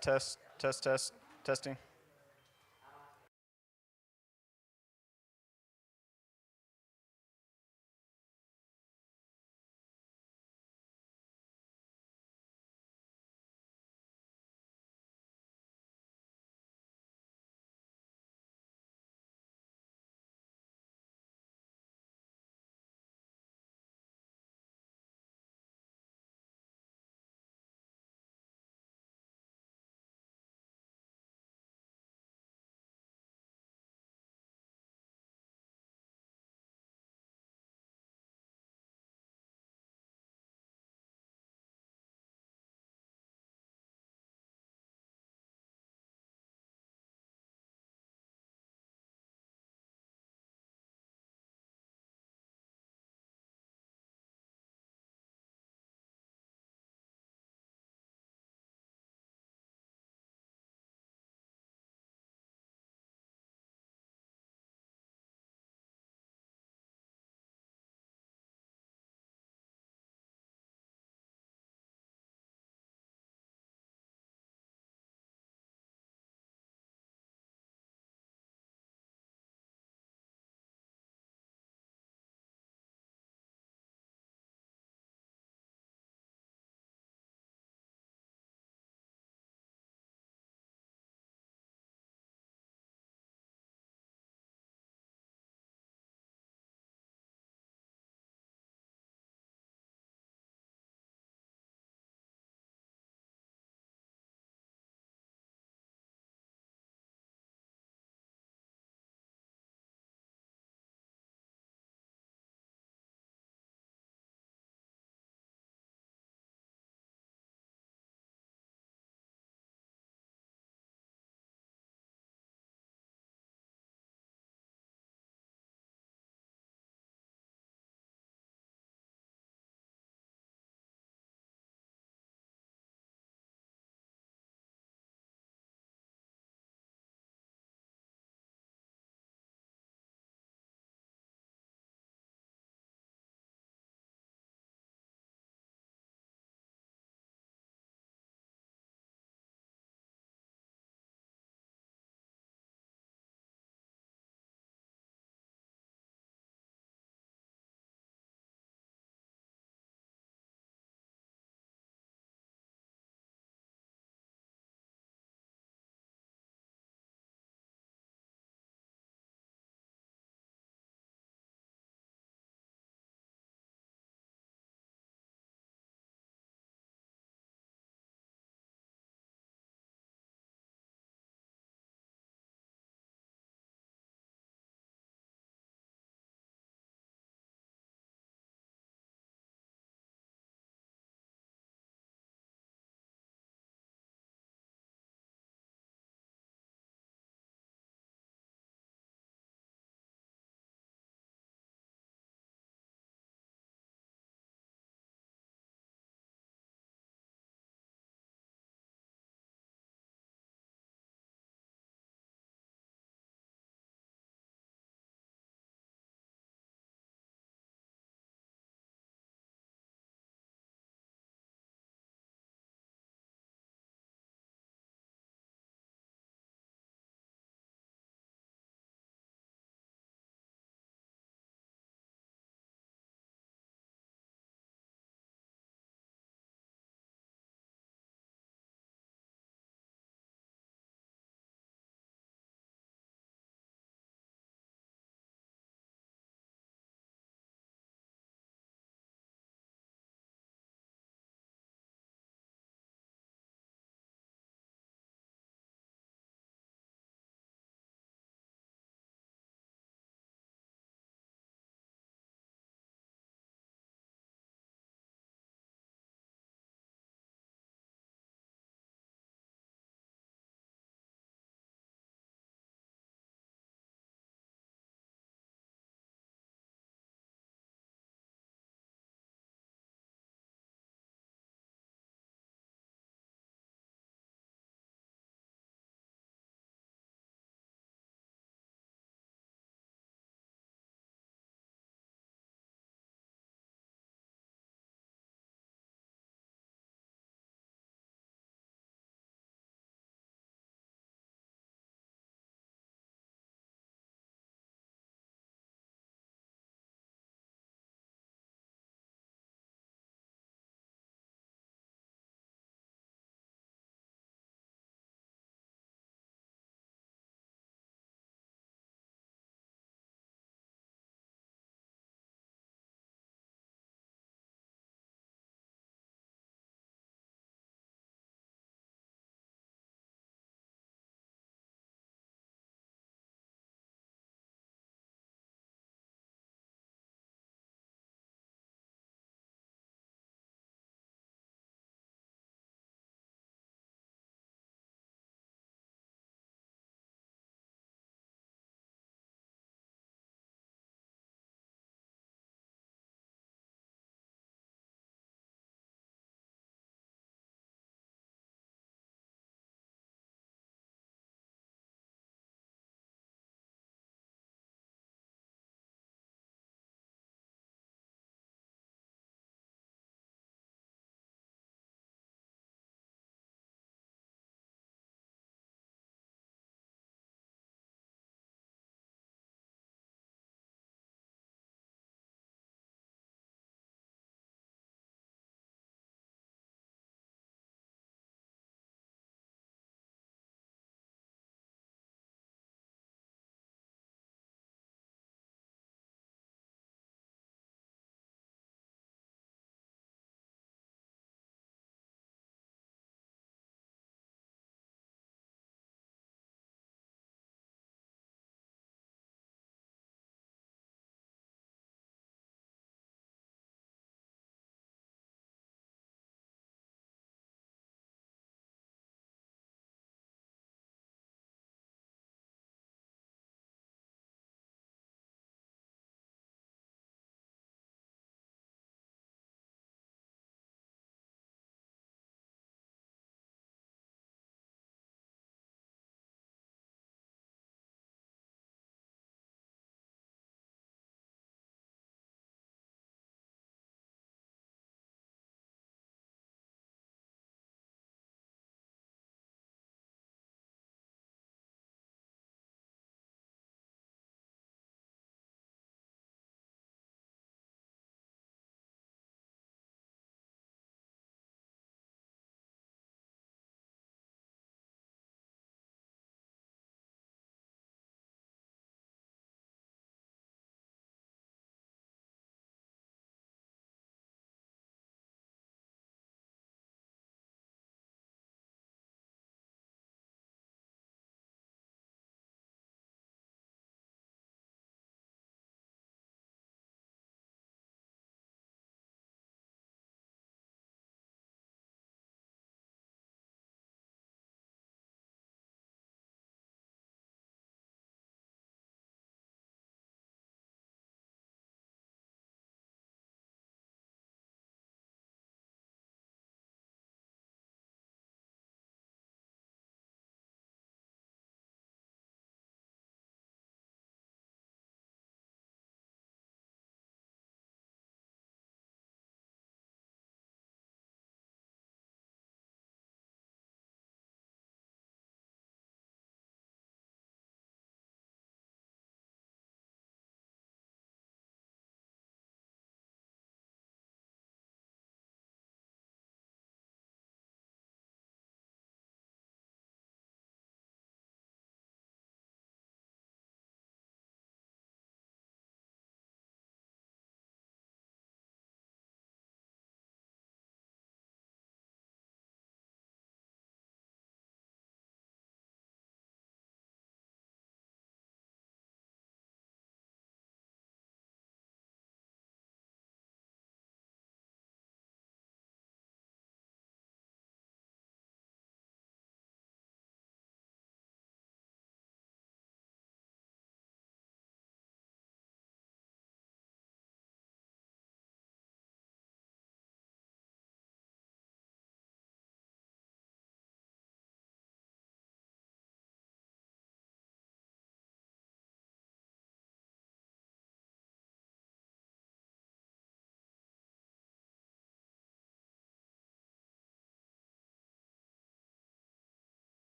Testing.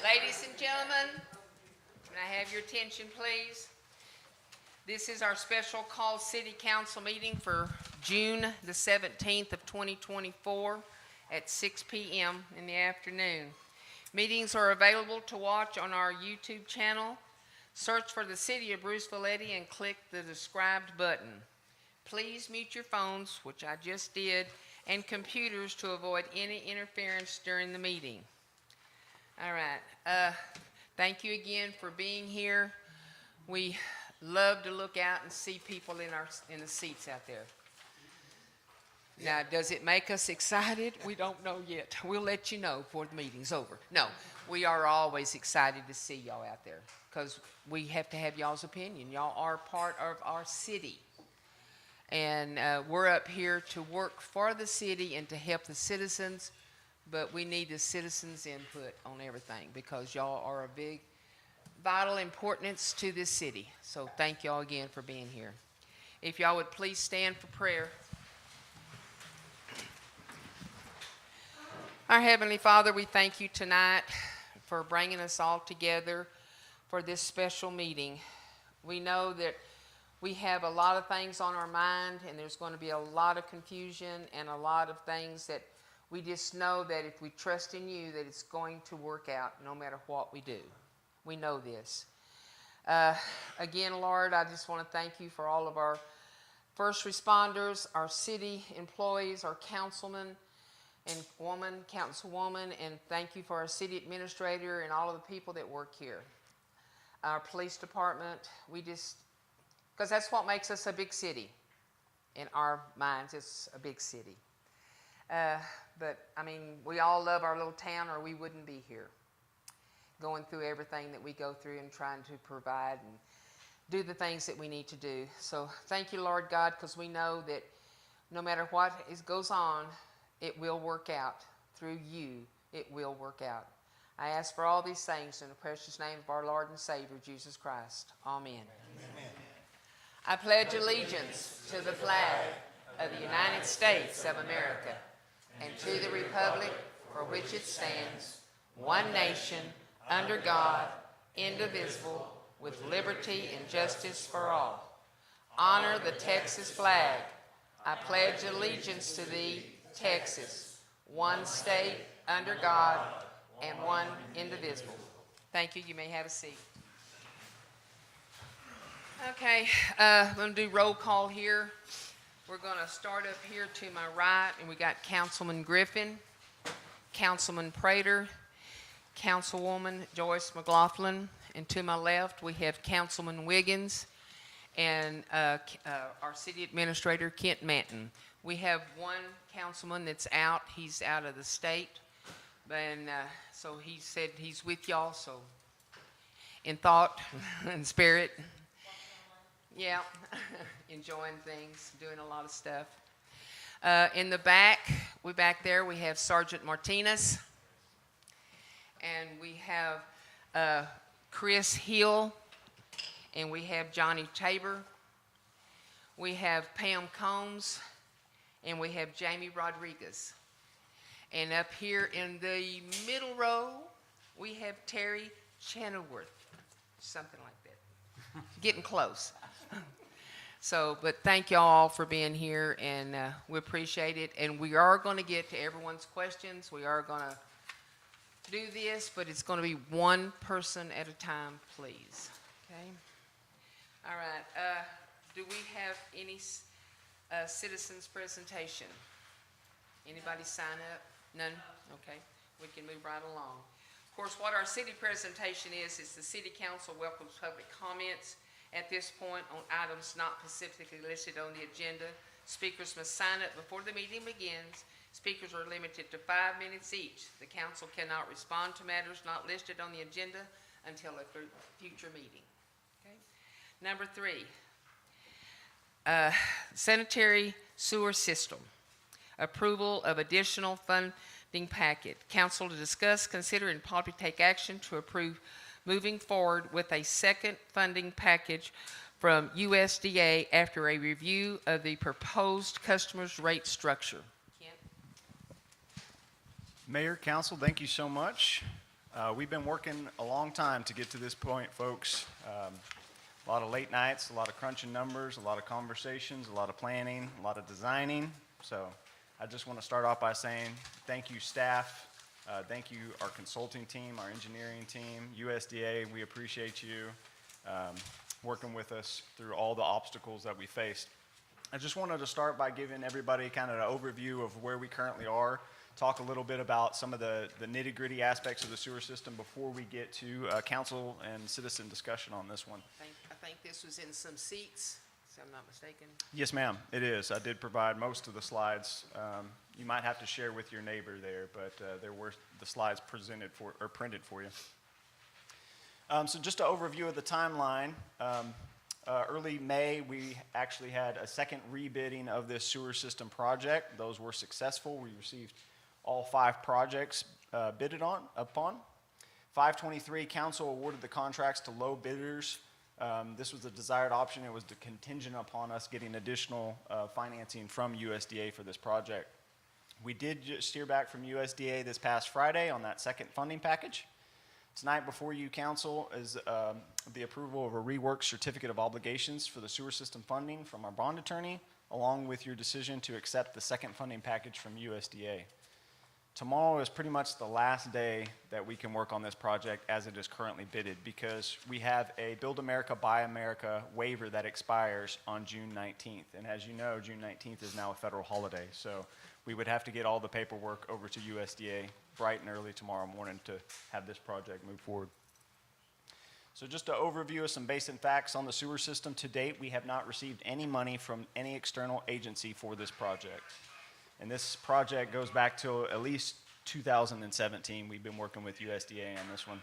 Ladies and gentlemen, can I have your attention, please? This is our special call city council meeting for June the 17th of 2024 at 6 p.m. in the afternoon. Meetings are available to watch on our YouTube channel. Search for the City of Bruceville-Eddy and click the described button. Please mute your phones, which I just did, and computers to avoid any interference during the meeting. All right. Thank you again for being here. We love to look out and see people in the seats out there. Now, does it make us excited? We don't know yet. We'll let you know before the meeting's over. No, we are always excited to see y'all out there because we have to have y'all's opinion. Y'all are part of our city. And we're up here to work for the city and to help the citizens, but we need the citizens' input on everything because y'all are a big, vital importance to this city. So thank y'all again for being here. If y'all would please stand for prayer. Our Heavenly Father, we thank you tonight for bringing us all together for this special meeting. We know that we have a lot of things on our mind, and there's going to be a lot of confusion and a lot of things that we just know that if we trust in you, that it's going to work out no matter what we do. We know this. Again, Lord, I just want to thank you for all of our first responders, our city employees, our councilmen and councilwoman, and thank you for our city administrator and all of the people that work here. Our police department, because that's what makes us a big city. In our minds, it's a big city. But, I mean, we all love our little town or we wouldn't be here. Going through everything that we go through and trying to provide and do the things that we need to do. So thank you, Lord God, because we know that no matter what goes on, it will work out. Through you, it will work out. I ask for all these things in the precious name of our Lord and Savior, Jesus Christ. Amen. Amen. I pledge allegiance to the flag of the United States of America and to the republic for which it stands, one nation, under God, indivisible, with liberty and justice for all. Honor the Texas flag. I pledge allegiance to thee, Texas, one state, under God, and one indivisible. Thank you. You may have a seat. Okay, I'm going to do roll call here. We're going to start up here to my right, and we got Councilman Griffin, Councilman Prater, Councilwoman Joyce McLaughlin, and to my left we have Councilman Wiggins and our city administrator Kent Manton. We have one councilman that's out. He's out of the state, and so he said he's with y'all, so in thought and spirit. Yeah, enjoying things, doing a lot of stuff. In the back, back there, we have Sergeant Martinez. And we have Chris Hill. And we have Johnny Tabor. We have Pam Combs. And we have Jamie Rodriguez. And up here in the middle row, we have Terry Chenoweth. Something like that. Getting close. So, but thank y'all all for being here, and we appreciate it. And we are going to get to everyone's questions. We are going to do this, but it's going to be one person at a time, please. Okay? All right. Do we have any citizens presentation? Anybody sign up? None? Okay. We can move right along. Of course, what our city presentation is the city council welcomes public comments at this point on items not specifically listed on the agenda. Speakers must sign up before the meeting begins. Speakers are limited to 5 minutes each. The council cannot respond to matters not listed on the agenda until a future meeting. Okay. Number 3, sanitary sewer system. Approval of additional funding packet. Council to discuss, consider, and possibly take action to approve moving forward with a second funding package from USDA after a review of the proposed customer's rate structure. Kent? Mayor, Council, thank you so much. We've been working a long time to get to this point, folks. A lot of late nights, a lot of crunching numbers, a lot of conversations, a lot of planning, a lot of designing. So I just want to start off by saying thank you, staff. Thank you, our consulting team, our engineering team, USDA. We appreciate you working with us through all the obstacles that we faced. I just wanted to start by giving everybody kind of an overview of where we currently are, talk a little bit about some of the nitty-gritty aspects of the sewer system before we get to council and citizen discussion on this one. I think this was in some seats, if I'm not mistaken. Yes, ma'am, it is. I did provide most of the slides. You might have to share with your neighbor there, but there were the slides presented for or printed for you. So just an overview of the timeline. Early May, we actually had a second rebidding of this sewer system project. Those were successful. We received all 5 projects bidded upon. 5/23, council awarded the contracts to low bidders. This was a desired option. It was contingent upon us getting additional financing from USDA for this project. We did just hear back from USDA this past Friday on that second funding package. Tonight before you, council, is the approval of a reworked certificate of obligations for the sewer system funding from our bond attorney, along with your decision to accept the second funding package from USDA. Tomorrow is pretty much the last day that we can work on this project as it is currently bidded, because we have a Build America, Buy America waiver that expires on June 19th. And as you know, June 19th is now a federal holiday. So we would have to get all the paperwork over to USDA bright and early tomorrow morning to have this project move forward. So just an overview of some basic facts on the sewer system. To date, we have not received any money from any external agency for this project. And this project goes back to at least 2017. We've been working with USDA on this one.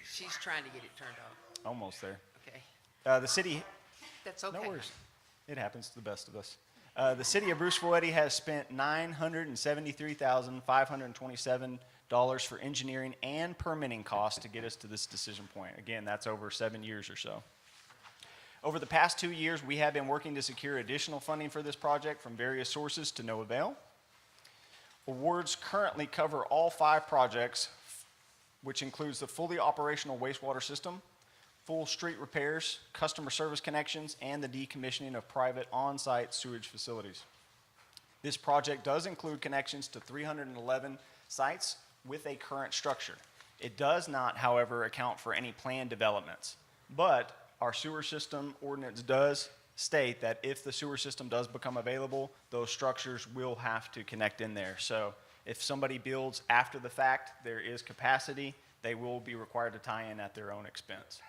She's trying to get it turned off. Almost there. Okay. The city... That's okay. No worries. It happens to the best of us. The city of Bruceville-Eddy has spent $973,527 for engineering and permitting costs to get us to this decision point. Again, that's over 7 years or so. Over the past 2 years, we have been working to secure additional funding for this project from various sources to no avail. Awards currently cover all 5 projects, which includes the fully operational wastewater system, full street repairs, customer service connections, and the decommissioning of private on-site sewage facilities. This project does include connections to 311 sites with a current structure. It does not, however, account for any planned developments, but our sewer system ordinance does state that if the sewer system does become available, those structures will have to connect in there. So if somebody builds after the fact, there is capacity, they will be required to tie in at their own expense.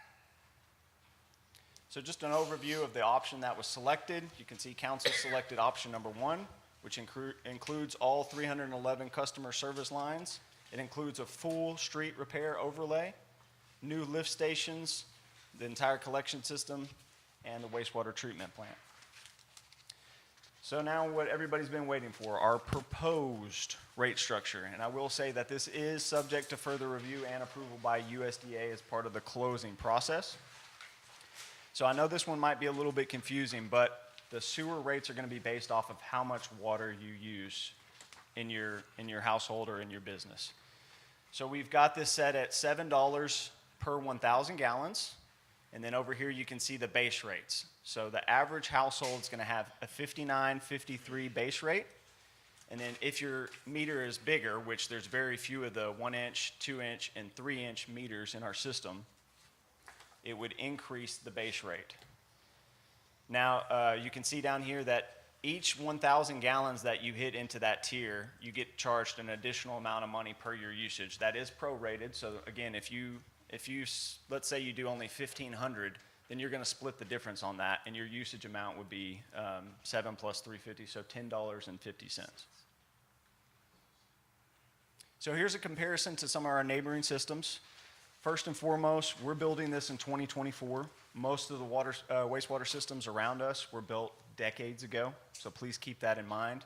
So just an overview of the option that was selected. You can see council selected option number 1, which includes all 311 customer service lines. It includes a full street repair overlay, new lift stations, the entire collection system, and the wastewater treatment plant. So now what everybody's been waiting for, our proposed rate structure. And I will say that this is subject to further review and approval by USDA as part of the closing process. So I know this one might be a little bit confusing, but the sewer rates are going to be based off of how much water you use in your household or in your business. So we've got this set at $7 per 1,000 gallons. And then over here you can see the base rates. So the average household is going to have a $59.53 base rate. And then if your meter is bigger, which there's very few of the 1-inch, 2-inch, and 3-inch meters in our system, it would increase the base rate. Now, you can see down here that each 1,000 gallons that you hit into that tier, you get charged an additional amount of money per your usage. That is prorated. So again, if you let's say you do only 1,500, then you're going to split the difference on that, and your usage amount would be 7 plus 350, so $10.50. So here's a comparison to some of our neighboring systems. First and foremost, we're building this in 2024. Most of the wastewater systems around us were built decades ago, so please keep that in mind.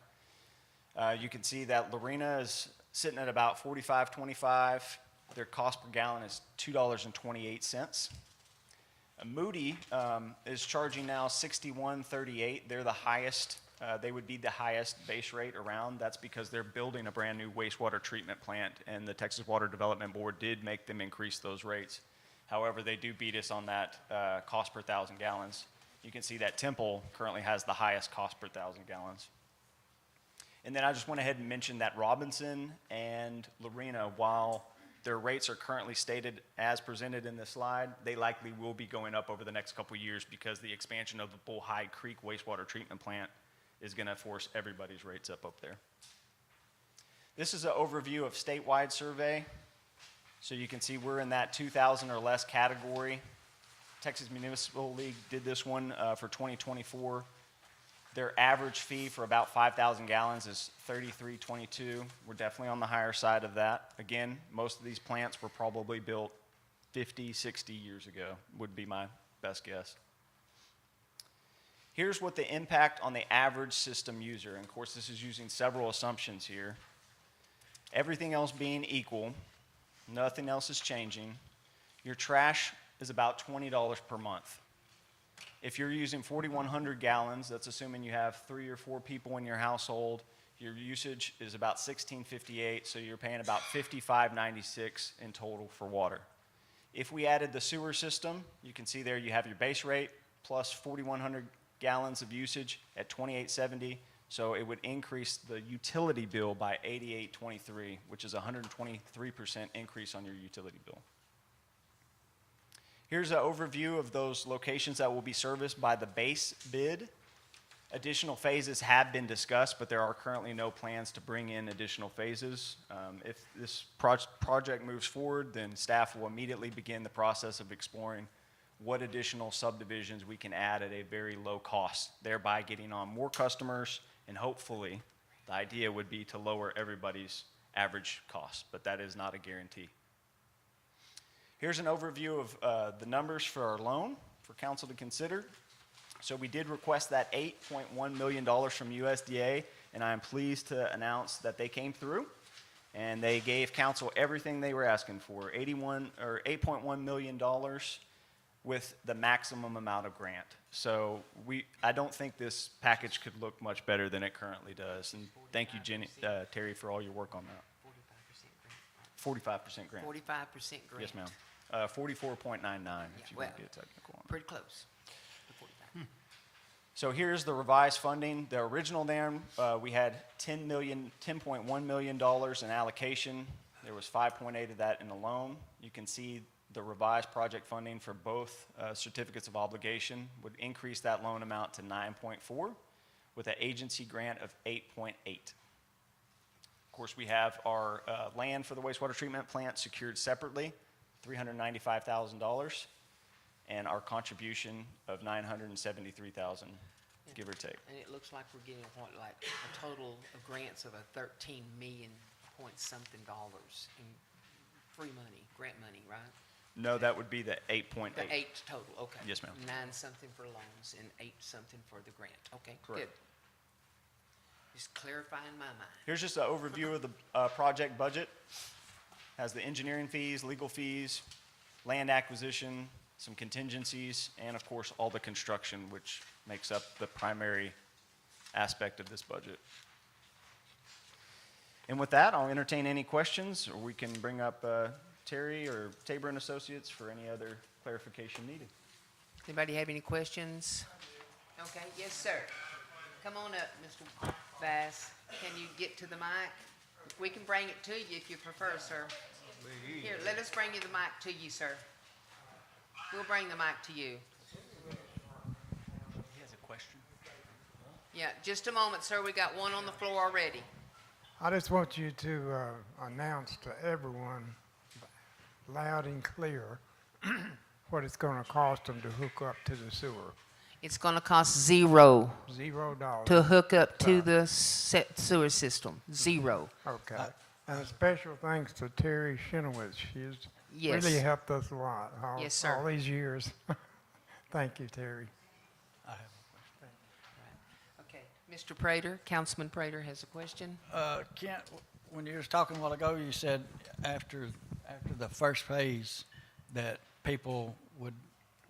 You can see that Lorena is sitting at about $45.25. Their cost per gallon is $2.28. Moody is charging now $61.38. They're the highest they would be the highest base rate around. That's because they're building a brand new wastewater treatment plant, and the Texas Water Development Board did make them increase those rates. However, they do beat us on that cost per 1,000 gallons. You can see that Temple currently has the highest cost per 1,000 gallons. And then I just went ahead and mentioned that Robinson and Lorena, while their rates are currently stated as presented in this slide, they likely will be going up over the next couple years because the expansion of the Bullhide Creek wastewater treatment plant is going to force everybody's rates up there. This is an overview of statewide survey. So you can see we're in that 2,000 or less category. Texas Municipal League did this one for 2024. Their average fee for about 5,000 gallons is $33.22. We're definitely on the higher side of that. Again, most of these plants were probably built 50, 60 years ago, would be my best guess. Here's what the impact on the average system user, and of course this is using several assumptions here. Everything else being equal, nothing else is changing. Your trash is about $20 per month. If you're using 4,100 gallons, that's assuming you have 3 or 4 people in your household, your usage is about $16.58, so you're paying about $55.96 in total for water. If we added the sewer system, you can see there you have your base rate plus 4,100 gallons of usage at $28.70, so it would increase the utility bill by $88.23, which is a 123% increase on your utility bill. Here's an overview of those locations that will be serviced by the base bid. Additional phases have been discussed, but there are currently no plans to bring in additional phases. If this project moves forward, then staff will immediately begin the process of exploring what additional subdivisions we can add at a very low cost, thereby getting on more customers, and hopefully the idea would be to lower everybody's average cost, but that is not a guarantee. Here's an overview of the numbers for our loan for council to consider. So we did request that $8.1 million from USDA, and I am pleased to announce that they came through, and they gave council everything they were asking for, $8.1 million with the maximum amount of grant. So I don't think this package could look much better than it currently does, and thank you, Terry, for all your work on that. 45% grant. 45% grant. Yes, ma'am. 44.99 if you want to get technical on it. Pretty close. So here's the revised funding. The original there, we had $10.1 million in allocation. There was 5.8 of that in a loan. You can see the revised project funding for both certificates of obligation would increase that loan amount to 9.4 with an agency grant of 8.8. Of course, we have our land for the wastewater treatment plant secured separately, $395,000, and our contribution of $973,000, give or take. And it looks like we're getting like a total of grants of a $13 million point something dollars in free money, grant money, right? No, that would be the 8.8. The 8 total, okay. Yes, ma'am. 9 something for loans and 8 something for the grant. Okay, Correct. good. Just clarifying my mind. Here's just an overview of the project budget. Has the engineering fees, legal fees, land acquisition, some contingencies, and of course all the construction, which makes up the primary aspect of this budget. And with that, I'll entertain any questions, or we can bring up Terry or Tabor and Associates for any other clarification needed. Anybody have any questions? Okay, yes, sir. Come on up, Mr. Bass. Can you get to the mic? We can bring it to you if you prefer, sir. Here, let us bring you the mic to you, sir. We'll bring the mic to you. He has a question. Yeah, just a moment, sir. We got one on the floor already. I just want you to announce to everyone, loud and clear, what it's going to cost them to hook up to the sewer. It's going to cost $0 $0. to hook up to the sewer system. $0. Okay. And a special thanks to Terry Shinowitz. She's Yes. really helped us a lot Yes, sir. all these years. Thank you, Terry. I have a question. Okay, Mr. Prater, Councilman Prater has a question. Kent, when you was talking a while ago, you said after the first phase that people would,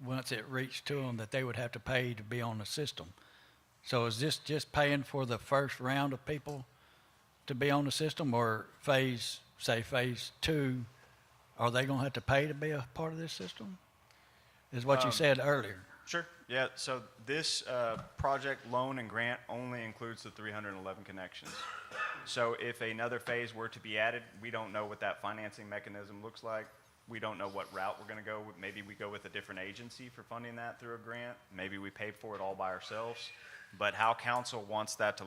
once it reached to them, that they would have to pay to be on the system. So is this just paying for the first round of people to be on the system, or phase 2, are they gonna have to pay to be a part of this system? Is what you said earlier. Sure. Yeah, so this project loan and grant only includes the 311 connections. So if another phase were to be added, we don't know what that financing mechanism looks like. We don't know what route we're going to go. Maybe we go with a different agency for funding that through a grant. Maybe we pay for it all by ourselves. But how council wants that to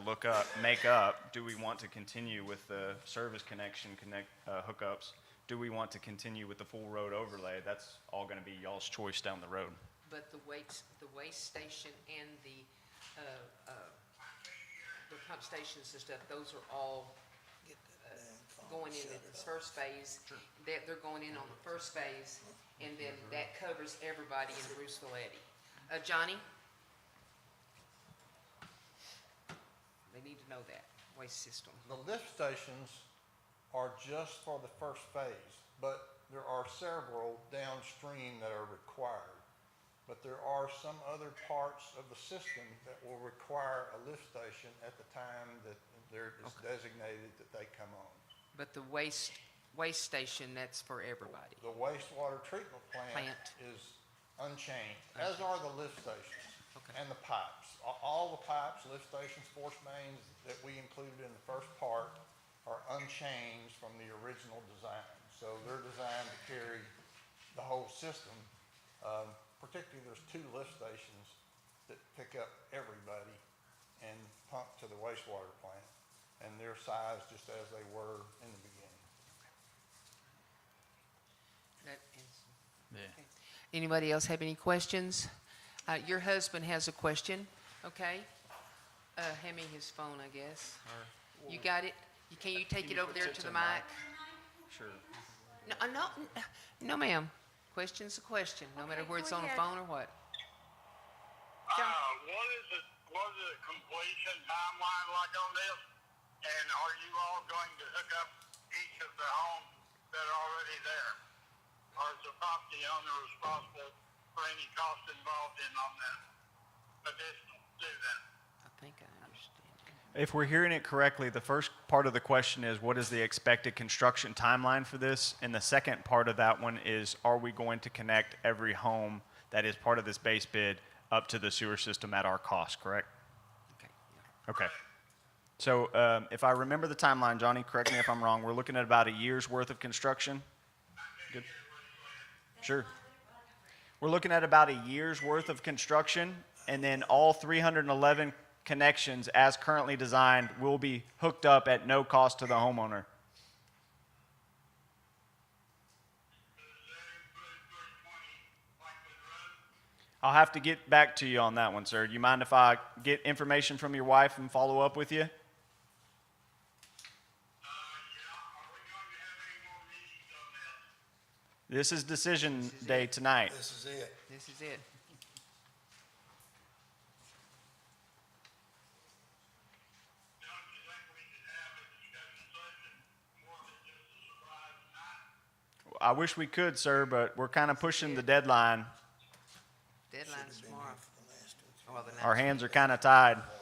make up, do we want to continue with the service connection hookups? Do we want to continue with the full road overlay? That's all going to be y'all's choice down the road. But the waste station and the pump stations and stuff, those are all going in this first phase. They're going in on the first phase, and then that covers everybody in Bruceville-Eddy. Johnny? They need to know that, waste system. The lift stations are just for the first phase, but there are several downstream that are required. But there are some other parts of the system that will require a lift station at the time that it's designated that they come on. But the waste station, that's for everybody. The wastewater treatment plant is unchanged, as are the lift stations. Okay. And the pipes. All the pipes, lift stations, force mains that we included in the first part are unchanged from the original design. So they're designed to carry the whole system. Particularly, there's 2 lift stations that pick up everybody and pump to the wastewater plant. And they're sized just as they were in the beginning. That is, Yeah. okay. Anybody else have any questions? Your husband has a question, okay? Hand me his phone, I guess. You got it? Can you take it over there to the mic? Sure. No, ma'am. Question's a question, no matter where it's on the phone or what. What is the completion timeline like on this? And are you all going to hook up each of the homes that are already there? Or is the property owner responsible for any cost involved on that additional to that? I think I understand. If we're hearing it correctly, the first part of the question is, what is the expected construction timeline for this? And the second part of that one is, are we going to connect every home that is part of this base bid up to the sewer system at our cost, correct? Okay. Yeah. Okay. So if I remember the timeline, Johnny, correct me if I'm wrong, we're looking at about a year's worth of construction? Good. Sure. We're looking at about a year's worth of construction, and then all 311 connections as currently designed will be hooked up at no cost to the homeowner. I'll have to get back to you on that one, sir. Do you mind if I get information from your wife and follow up with you? Yeah. Are we going to have any more meetings on this? This is decision day tonight. This is it. This is it. Don't you think we could have a discussion session more than just a surprise tonight? I wish we could, sir, but we're kind of pushing the deadline. Deadline's Been tomorrow. here for the last 2 or 3 Well, the Our next- hands are kind of tied. Well, I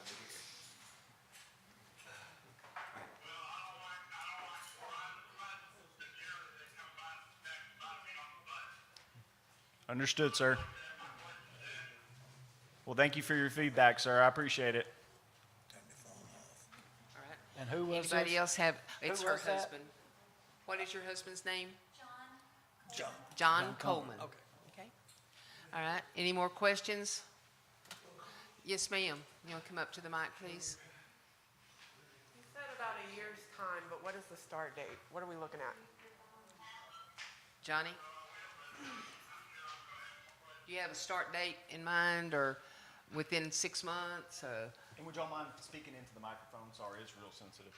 don't like surprises much, but generally they come by and me on the butt. Understood, sir. Well, thank you for your feedback, sir. I appreciate it. Turn the phone off. All right. And who was Anybody this? else have, it's Who her was that? husband. What is your husband's name? John. John Coleman. Okay. Okay. All right. Any more questions? Yes, ma'am. You want to come up to the mic, please? You said about a year's time, but what is the start date? What are we looking at? Johnny? Do you have a start date in mind, or within 6 months? And would y'all mind speaking into the microphone? Sorry, it's real sensitive.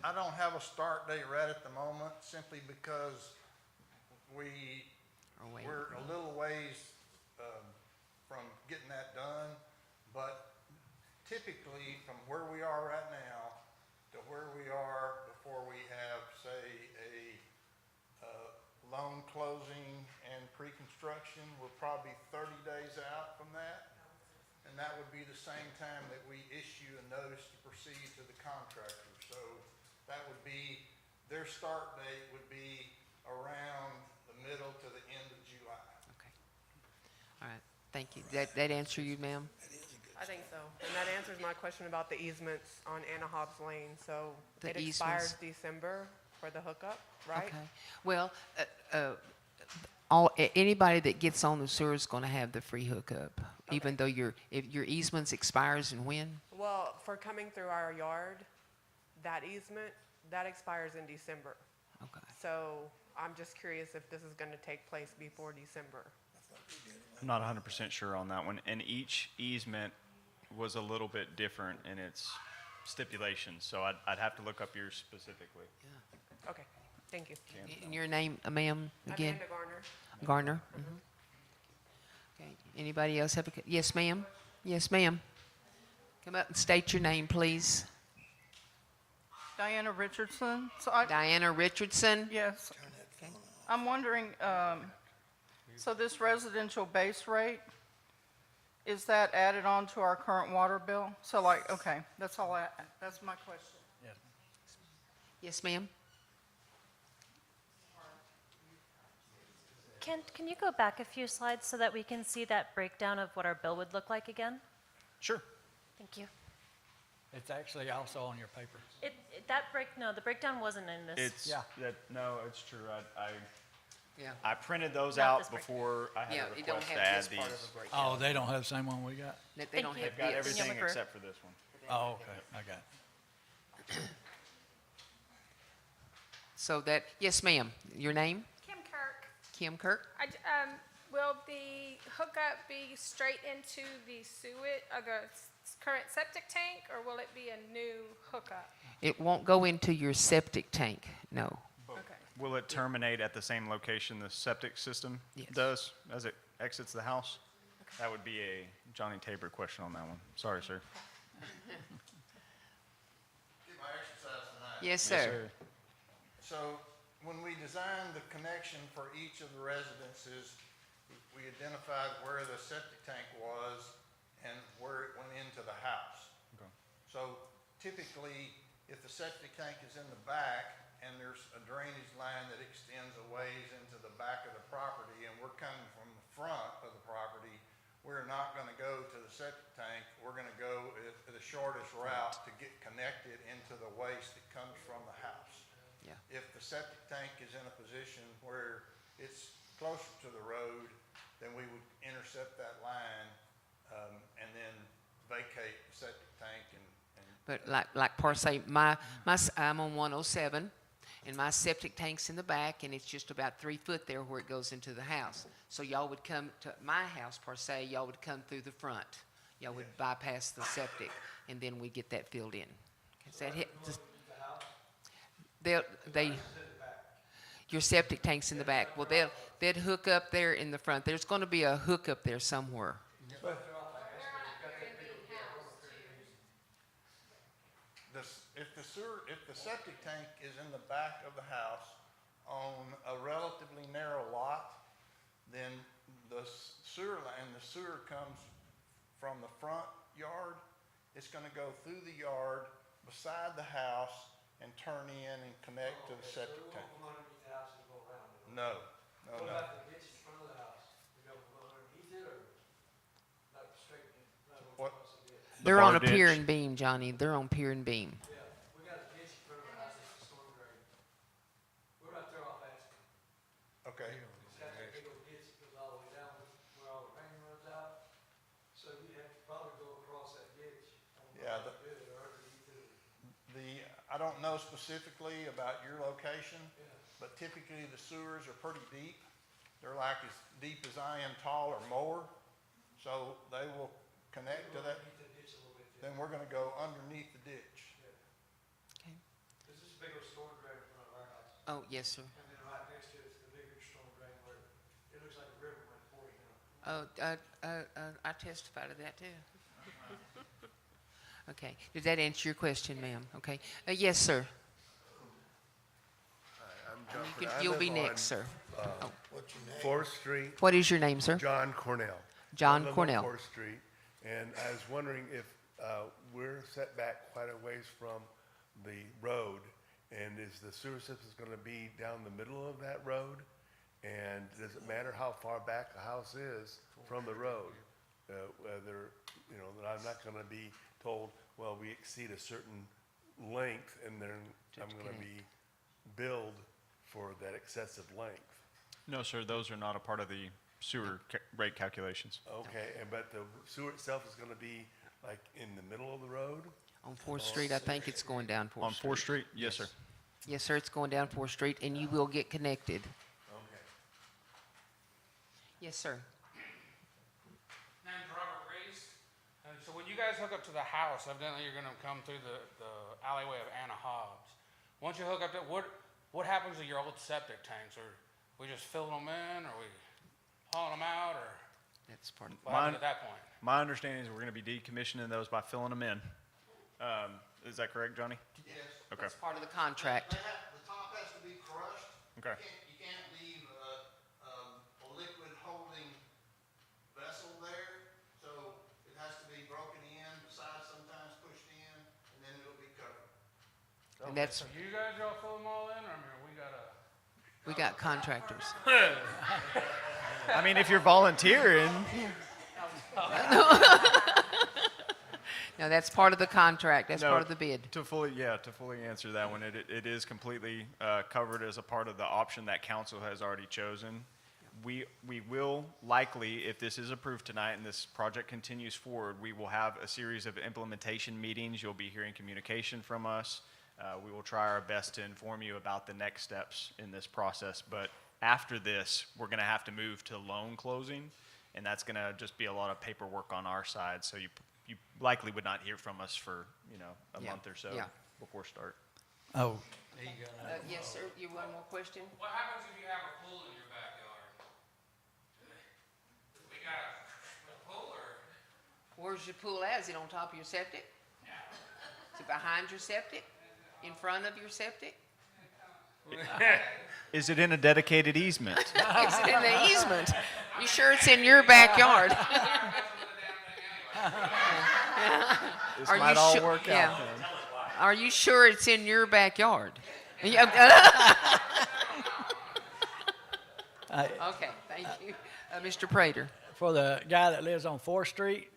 I don't have a start date right at the moment, simply because Or wait. we're a little ways from getting that done. But typically, from where we are right now to where we are before we have, say, a loan closing and pre-construction, we're probably 30 days out from that. that would be the same time that we issue a notice to proceed to the contractor. So that would be, their start date would be around the middle to the end of July. Okay. All right, thank you. That answer you, ma'am? I think so. And that answers my question about the easements on Anna Hobbs Lane. So The it expires easements. December for the hookup, right? Okay. Well, anybody that gets on the sewer is going to have the free hookup, even though if your easements expires and when? Well, for coming through our yard, that easement, that expires in December. Okay. So I'm just curious if this is going to take place before December. I'm not 100% sure on that one. And each easement was a little bit different in its stipulations, so I'd have to look up yours specifically. Okay, thank you. And your name, ma'am, again? Amanda Garner. Garner? Okay, anybody else have yes, ma'am? Yes, ma'am. Come up and state your name, please. Diana Richardson. Diana Richardson? Yes, Okay. I'm wondering, so this residential base rate, is that added on to our current water bill? So like, okay, that's my question. Yes, ma'am? Can you go back a few slides so that we can see that breakdown of what our bill would look like again? Sure. Thank you. It's actually also on your paper. The breakdown wasn't in this. It's, Yeah. no, it's true. Yeah. I printed those Not out this breakdown. before I had Yeah, a you don't request to have add this part these. of a breakdown. Oh, they don't have the same one we got? They Thank don't you. have They've got this. everything Number. except for this one. Oh, okay, I got it. So that, yes, ma'am. Your name? Kim Kirk. Kim Kirk? Will the hookup be straight into the sewage, or the current septic tank, or will it be a new hookup? It won't go into your septic tank, no. Okay. Will it terminate at the same location the septic system Yes. does as it exits the house? That would be a Johnny Tabor question on that one. Sorry, sir. Get my exercise tonight. Yes, sir. So when we designed the connection for each of the residences, we identified where the septic tank was and where it went into the house. Okay. So typically, if the septic tank is in the back and there's a drainage line that extends a ways into the back of the property and we're coming from the front of the property, we're not gonna go to the septic tank. We're gonna go the shortest route to get connected into the waste that comes from the house. Yeah. If the septic tank is in a position where it's closer to the road, then we would intercept that line, and then vacate the septic tank and But like per se, I'm on 107, and my septic tank's in the back, and it's just about 3 foot there where it goes into the house. So y'all would come to my house per se, y'all would come through the front. Y'all would bypass the septic, and then we get that filled in. Is that it? Your septic tank's in the back. Well, they'd hook up there in the front. There's going to be a hookup there somewhere. If the septic tank is in the back of the house on a relatively narrow lot, then the sewer comes from the front yard. It's gonna go through the yard, beside the house, and turn in and connect to the septic tank. No. What about the ditch in front of the house? We go underneath it or not straight, not What? across the ditch? They're on a bar pier ditch. and beam, Johnny. They're on pier and beam. Yeah, we got a ditch in front of the house, it's a storm drain. We're right there off Aspen. Okay. It's got that big old ditch that goes all the way down where all the rain runs out. So you'd have to probably go across that ditch. Yeah, Or underneath it. I don't know specifically about your location, but typically the sewers are pretty deep. They're like as deep as I am tall or more, so they will connect to that. Underneath the ditch a little bit, yeah. Then we're gonna go underneath the ditch. Okay. There's this big old storm drain in front of our house. Oh, yes, sir. And then right next to it is the bigger storm drain where it looks like a river went for you know. I testify to that too. Okay. Did that answer your question, ma'am? Okay. Yes, sir. You'll be next, sir. What's your name? 4th Street, What is your name, sir? John Cornell. John I live on Cornell. 4th Street, And I was wondering if we're set back quite a ways from the road, and is the sewer system going to be down the middle of that road? And does it matter how far back a house is from the road? Whether, you know, that I'm not going to be told, well, we exceed a certain length, and then I'm going to be billed for that excessive length. No, sir, those are not a part of the sewer rate calculations. Okay, but the sewer itself is going to be like in the middle of the road? On 4th Street, I think it's going down 4th Street. On 4th Street? Yes, sir. Yes, sir, it's going down 4th Street, and you will get connected. Okay. Yes, sir. Name's Robert Reese. And so when you guys hook up to the house, evidently you're gonna come through the alleyway of Anna Hobbs. Once you hook up to, what happens to your old septic tanks? Are we just filling them in, or we hauling them out, or That's part of what happens at that point? My understanding is we're going to be decommissioning those by filling them in. Is that correct, Johnny? Yes. Okay. That's part of the contract. The top has to be crushed. Okay. You can't leave a liquid holding vessel there, so it has to be broken in, the sides sometimes pushed in, and then it'll be covered. And that's, So you guys all fill them all in, or I mean, we got contractors. I mean, if you're volunteering. No, that's part of the contract. That's No, part of the bid. To fully answer that one, it is completely covered as a part of the option that council has already chosen. We will likely, if this is approved tonight and this project continues forward, we will have a series of implementation meetings. You'll be hearing communication from us. We will try our best to inform you about the next steps in this process. But after this, we're going to have to move to loan closing, and that's going to just be a lot of paperwork on our side. So you likely would not hear from us for, a month or so before start. Oh, Yes, sir. You one more question? what happens if you have a pool in your backyard? We got a pool, or? Where's your pool at? Is it on top of your septic? Is it behind your septic? In front of your septic? Is it in a dedicated easement? Is it in the easement? You sure it's in your backyard? This Are might you all su- work yeah. out then. Are you sure it's in your backyard? Okay, thank you. Mr. Prater. for the guy that lives on 4th Street,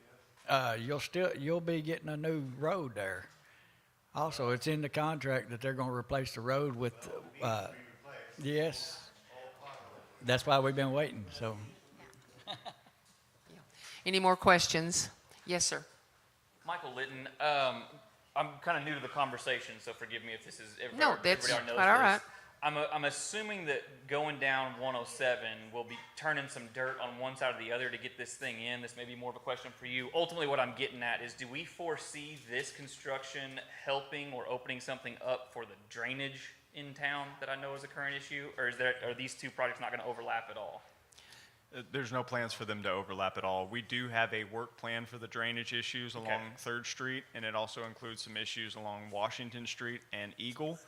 you'll be getting a new road there. Also, it's in the contract that they're gonna replace the road with, yes. That's why we've been waiting, so. Any more questions? Yes, sir. Michael Litton, I'm kind of new to the conversation, so forgive me if this is No, that's everybody already knows quite all this. right. I'm assuming that going down 107 will be turning some dirt on one side or the other to get this thing in. This may be more of a question for you. Ultimately, what I'm getting at is, do we foresee this construction helping or opening something up for the drainage in town that I know is a current issue, or are these two projects not going to overlap at all? There's no plans for them to overlap at all. We do have a work plan for the drainage issues along 3rd Street, and it also includes some issues along Washington Street and Eagle.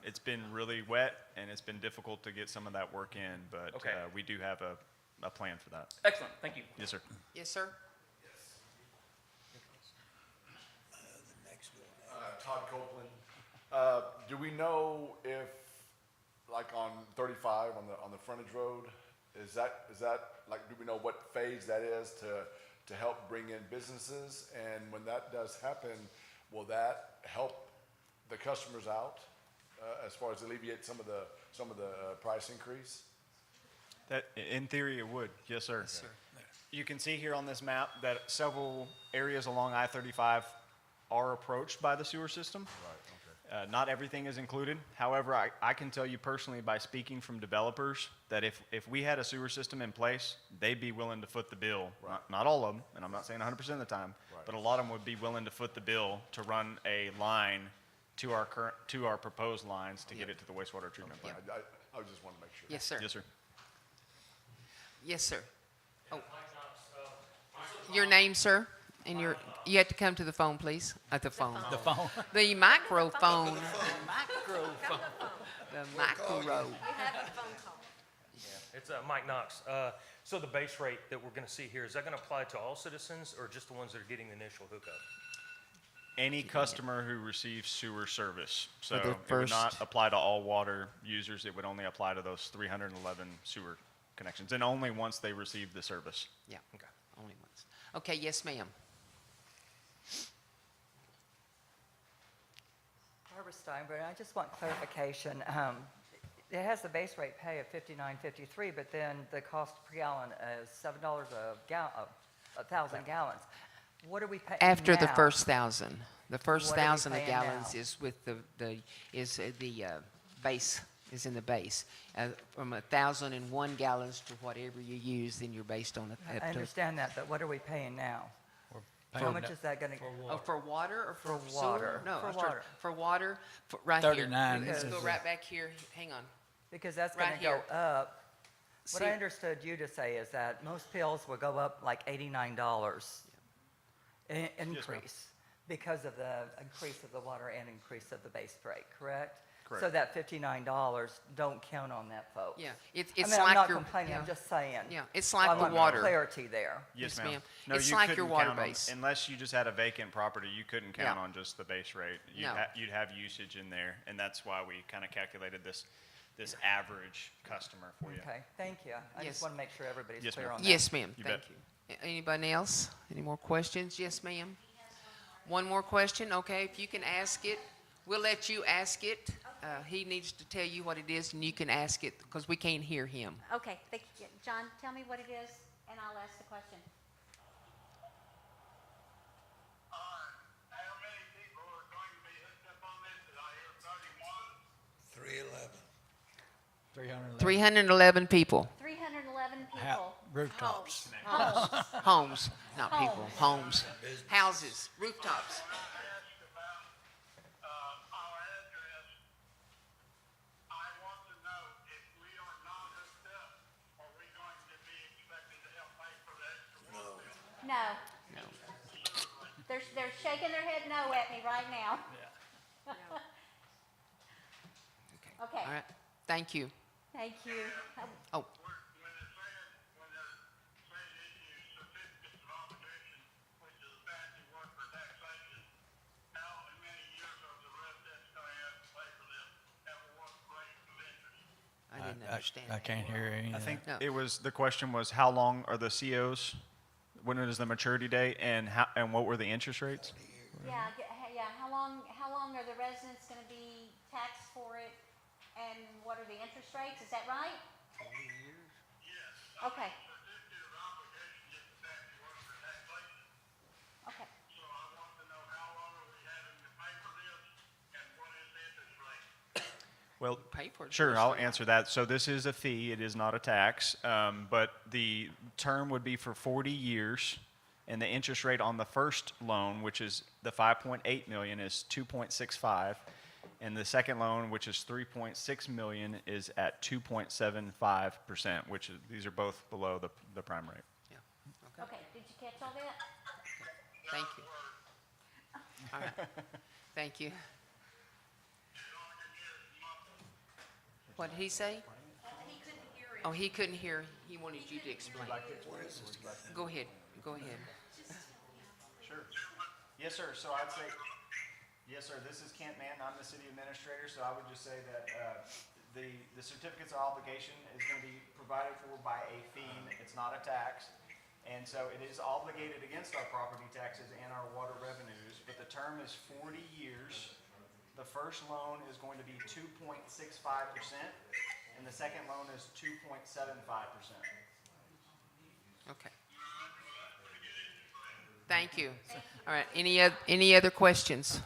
It's been really wet, and it's been difficult to get some of that work in, but we do have a plan for that. Excellent. Thank you. Yes, sir. Yes, sir. Todd Copeland. Do we know if, like on 35 on the frontage road, is that like, do we know what phase that is to help bring in businesses? And when that does happen, will that help the customers out as far as alleviate some of the price increase? That, in theory, it would. Yes, sir. Yes, sir. You can see here on this map that several areas along I-35 are approached by the sewer system. Right, okay. Not everything is included. However, I can tell you personally by speaking from developers that if we had a sewer system in place, they'd be willing to foot the bill. Right. Not all of them, and I'm not saying 100% of the time, Right. but a lot of them would be willing to foot the bill to run a line to our proposed lines to get it to the wastewater treatment plant. I just want to make sure. Yes, sir. Yes, sir. Yes, sir. Oh. Your name, sir? And you have to come to the phone, please. At the phone. The phone. The microphone. Microphone. The micro. We have a phone call. It's Mike Knox. So the base rate that we're going to see here, is that going to apply to all citizens or just the ones that are getting the initial hookup? Any customer who receives sewer service. So the it would not first- apply to all water users. It would only apply to those 311 sewer connections, and only once they receive the service. Yeah, only once. Okay, yes, ma'am. Barbara Steinberg, I just want clarification. It has the base rate pay of $59.53, but then the cost per gallon is $7 a thousand gallons. What are we paying After the now? first 1,000. The first What are we 1,000 of paying gallons now? is with the base, is in the base. From 1,001 gallons to whatever you use, then you're based on I understand that, but what are we paying now? How paying much that is that going to? Oh, for water or for For sewer? water. No, For water. For water, right 39 here. Let's is go the- right back here. Hang on. Because that's Right going to go here. up. What I See- understood you to say is that most pills will go up like $89 increase because of the increase of the water and increase of the base rate, correct? Correct. So that $59 don't count on that, folks. Yeah, it's I mean, like I'm not your- complaining, I'm yeah. just saying. Yeah, it's like I the want water. clarity there. Yes, ma'am. ma'am. No, It's you like your couldn't water count on- base. Unless you just had a vacant property, you couldn't count Yeah. on just the base rate. No. You'd have usage in there, and that's why we kind of calculated this average customer for you. Okay, thank you. I Yes. just want to make sure everybody's Yes, clear ma'am. on that. Yes, ma'am. You Thank bet. you. Anybody else? Any more questions? Yes, ma'am. One more question? Okay, if you can ask it, we'll let you ask it. He needs to tell you what it is, and you can ask it because we can't hear him. Okay, thank you. John, tell me what it is, and I'll ask the question. How many people are going to be hooked up on this? Did I hear 31? 311 311 people. 311 Ha- people. rooftops. Homes. Homes, not people. Homes. Homes. Houses, rooftops. When I asked about our address, I want to know if we are not hooked up, are we going to be expected to help pay for the extra water bill? No. No. They're shaking their head no at me right now. Okay. All right. Thank you. Thank you. Oh, When they're saying issue certificates of obligation, which is a fancy word for taxation, how many years are the residents going to have to pay for this, and what rate of interest? I didn't understand. I can't hear any I of think No. the question was how long are the COs? When is the maturity date, and what were the interest rates? Yeah, how long are the residents gonna be taxed for it, and what are the interest rates, is that right? 20 years? Yes. Okay, Certificate of obligation is a fancy word for taxation. okay. So I want to know how long are we having to pay for this, and what is the interest rate? Well, Pay for it sure, first, I'll right? answer that. So this is a fee, it is not a tax, but the term would be for 40 years, and the interest rate on the first loan, which is the 5.8 million, is 2.65, and the second loan, which is 3.6 million, is at 2.75%, which these are both below the prime rate. Yeah. Okay. Okay, did you catch all that? Thank you. All right. Thank you. What did he say? He couldn't hear it. Oh, he couldn't hear. He wanted you to explain. Go ahead. Go ahead. Sure. Yes, sir. So I'd say, yes, sir. This is Kent Mann. I'm the city administrator. So I would just say that the certificates of obligation is going to be provided for by a fee. It's not a tax. And so it is obligated against our property taxes and our water revenues, but the term is 40 years. The first loan is going to be 2.65%, and the second loan is 2.75%. Okay. Thank you. All right. Any other questions?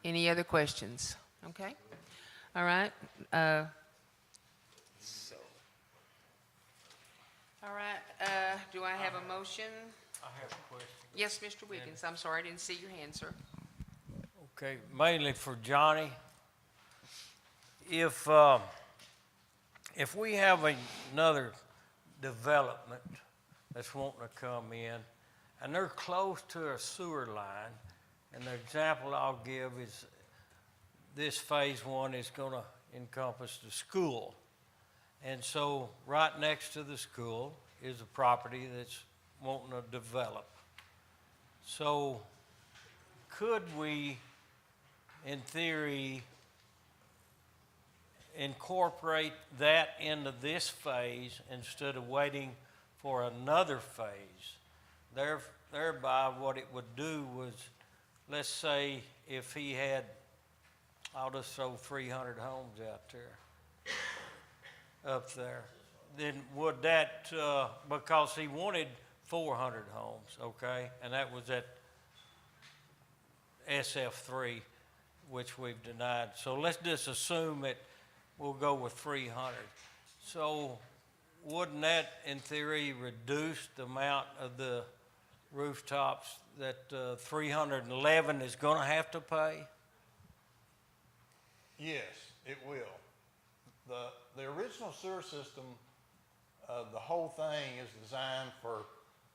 Any other questions? Okay. All right. All right. Do I have a motion? I have a question. Yes, Mr. Wiggins. I'm sorry, I didn't see your hand, sir. Okay, mainly for Johnny. If we have another development that's wanting to come in, and they're close to a sewer line, and the example I'll give is this phase one is gonna encompass the school. And so right next to the school is a property that's wanting to develop. So could we, in theory, incorporate that into this phase instead of waiting for another phase? Thereby, what it would do was, let's say if he had, I'll just throw 300 homes out there, up there, then would that, because he wanted 400 homes, okay? And that was at SF3, which we've denied. So let's just assume that we'll go with 300. So wouldn't that, in theory, reduce the amount of the rooftops that 311 is going to have to pay? Yes, it will. The original sewer system, the whole thing is designed for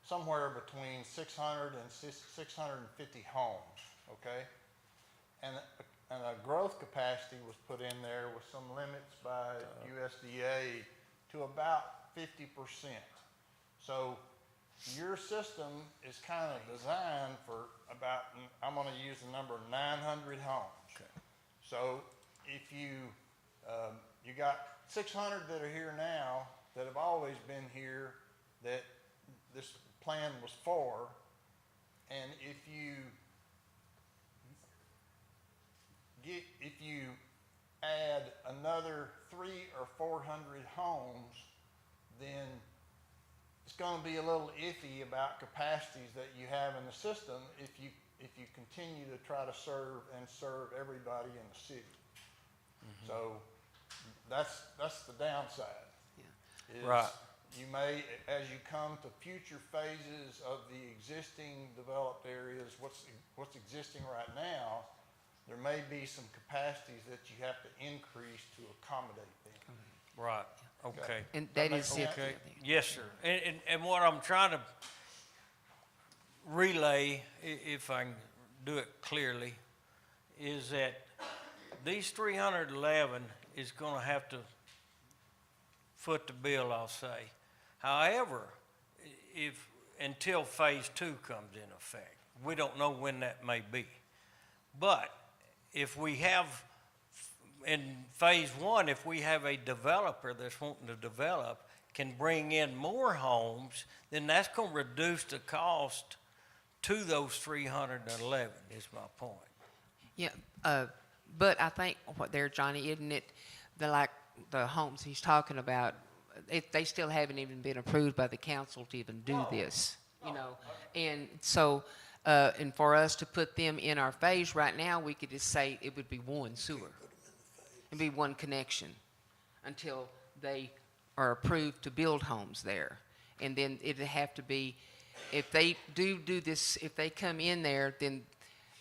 somewhere between 600 and 650 homes, okay? And a growth capacity was put in there with some limits by USDA to about 50%. So your system is kind of designed for about, I'm going to use the number 900 homes. Okay. So if you got 600 that are here now that have always been here that this plan was for, and if you add another 300 or 400 homes, then it's going to be a little iffy about capacities that you have in the system if you continue to try to serve everybody in the city. Mm-hmm. So that's the downside. Yeah. Right. You may, as you come to future phases of the existing developed areas, what's existing right now, there may be some capacities that you have to increase to accommodate them. Right, okay. And that is Okay, yes, sir. And what I'm trying to relay, if I can do it clearly, is that these 311 is going to have to foot the bill, I'll say. However, until phase 2 comes in effect, we don't know when that may be. But if we have, in phase 1, if we have a developer that's wanting to develop, can bring in more homes, then that's going to reduce the cost to those 311, is my point. Yeah, but I think what there, Johnny, isn't it, like the homes he's talking about, they still haven't even been approved by the council to even do this, you know. And so, and for us to put them in our phase right now, we could just say it would be one sewer. It'd be one connection until they are approved to build homes there. And then it'd have to be, if they do this, if they come in there, then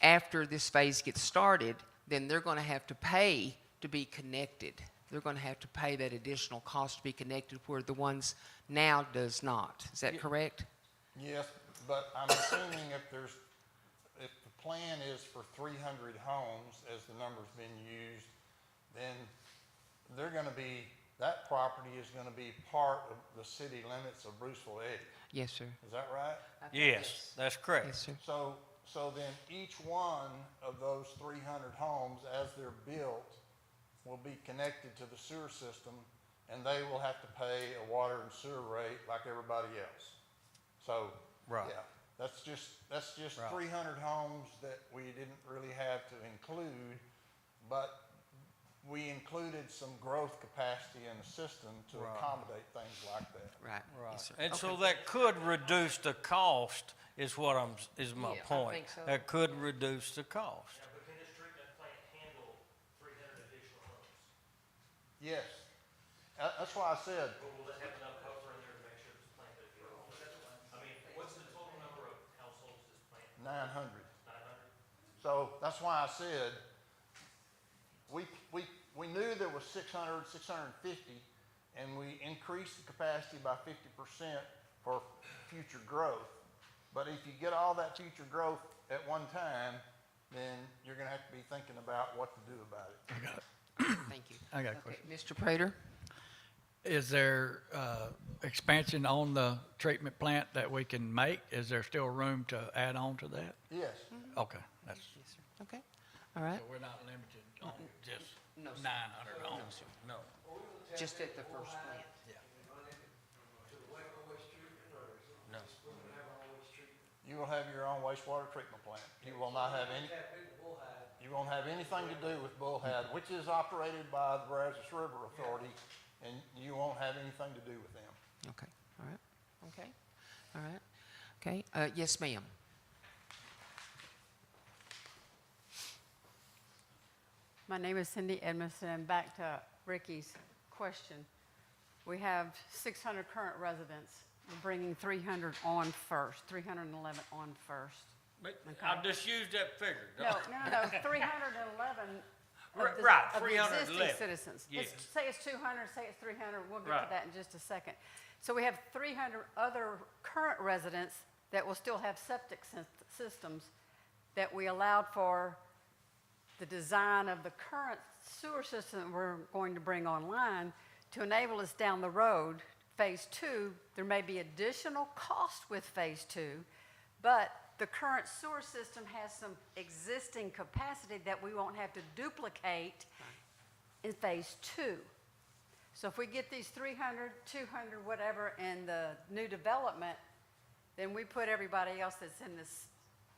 after this phase gets started, then they're going to have to pay to be connected. They're going to have to pay that additional cost to be connected where the ones now does not. Is that correct? Yes, but I'm assuming if the plan is for 300 homes, as the number's been used, then that property is going to be part of the city limits of Bruceville-Eddy. Yes, sir. Is that right? Yes, that's correct. Yes, sir. So then each one of those 300 homes, as they're built, will be connected to the sewer system, and they will have to pay a water and sewer rate like everybody else. So, right. Yeah, that's just right. 300 homes that we didn't really have to include, but we included some growth capacity in the system to accommodate things like that. Right. Yes, sir. And so that could reduce the cost, is what is my point. I think so. That could reduce the cost. Yeah, but can this treatment plant handle 300 additional homes? Yes, that's why I said. But will it have enough buffer in there to make sure it's planted? I mean, what's the total number of households this plant? 900. 900? So that's why I said, we knew there was 600, 650, and we increased the capacity by 50% for future growth. But if you get all that future growth at one time, then you're going to have to be thinking about what to do about it. I got it. Thank you. I got a Okay, question. Mr. Prater? Is there expansion on the treatment plant that we can make? Is there still room to add on to that? Yes. Okay, that's, Okay, all right. so we're not limited on just No, sir. 900 No, homes? sir. No. Just at the first plant. No. You will have your own wastewater treatment plant. You will not have any, you won't have anything to do with Bullhead, which is operated by the Brazos River Authority, and you won't have anything to do with them. Okay, all right, okay, all right. Okay, yes, ma'am. My name is Cindy Edmondson, and back to Ricky's question. We have 600 current residents. We're bringing 300 on first, 311 on first. But Okay. I've just used that figure. No, 311 of the, Right, of the 311. existing citizens. Yes. Say it's 200, say it's 300, we'll get to Right. that in just a second. So we have 300 other current residents that will still have septic systems that we allowed for the design of the current sewer system that we're going to bring online to enable us down the road. Phase 2, there may be additional cost with phase 2, but the current sewer system has some existing capacity that we won't have to duplicate in phase 2. So if we get these 300, 200, whatever in the new development, then we put everybody else that's in this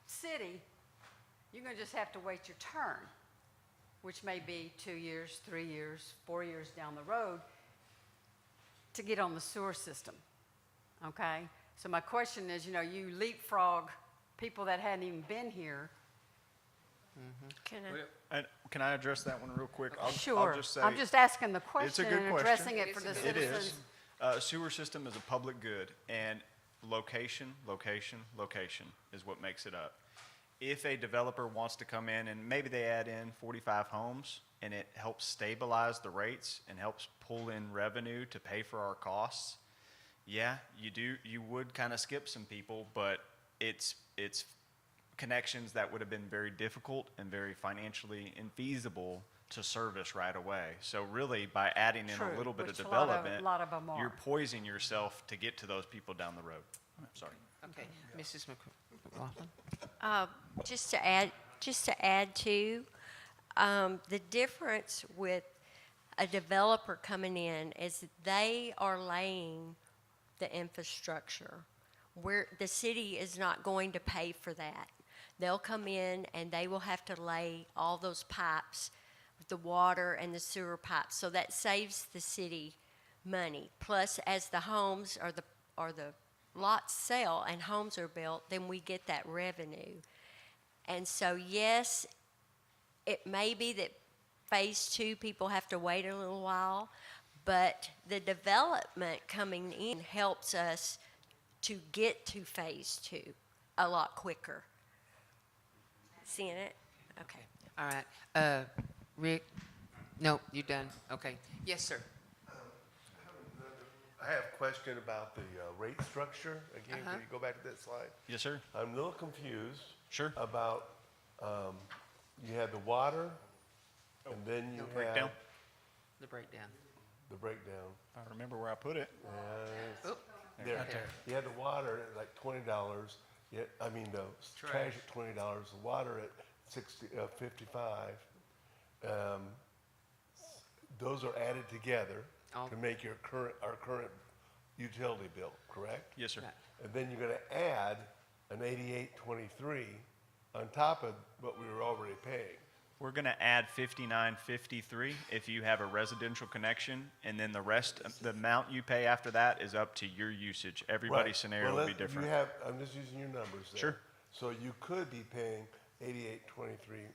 city, you're going to just have to wait your turn, which may be 2 years, 3 years, 4 years down the road to get on the sewer system, okay? So my question is, you leapfrog people that hadn't even been here. Can I address that one real quick? Sure. I'll just say, I'm just asking the it's a question good and question. addressing it for the It citizens. is. Sewer system is a public good, and location, location, location is what makes it up. If a developer wants to come in and maybe they add in 45 homes and it helps stabilize the rates and helps pull in revenue to pay for our costs, yeah, you would kind of skip some people, but it's connections that would have been very difficult and very financially infeasible to service right away. So really, by adding in True, a little bit of which a lot of- development, lot of them are. you're poising yourself to get to those people down the road. Sorry. Okay, Mrs. McLaughlin? Just to add to, the difference with a developer coming in is that they are laying the infrastructure. Where the city is not going to pay for that. They'll come in and they will have to lay all those pipes, the water and the sewer pipes. So that saves the city money. Plus, as the homes or the lots sell and homes are built, then we get that revenue. And so, yes, it may be that phase 2 people have to wait a little while, but the development coming in helps us to get to phase 2 a lot quicker. Seeing it? Okay. All right, Rick? No, you done? Okay, yes, sir. I have a question about the rate structure. Again, Uh-huh. can you go back to that slide? Yes, sir. I'm a little confused. Sure. About, you had the water, and then you No have. breakdown. The breakdown. The breakdown. I remember where I put it. Oop. There. Right there. You had the water at like $20, the trash at $20, the water at 55. Those are added together to make our current utility bill, correct? Yes, sir. And then you're gonna add an 8823 on top of what we were already paying. We're going to add 5953 if you have a residential connection, and then the rest, the amount you pay after that is up to your usage. Everybody's Right. scenario Well, will be different. I'm just using your numbers there. Sure. So you could be paying 8823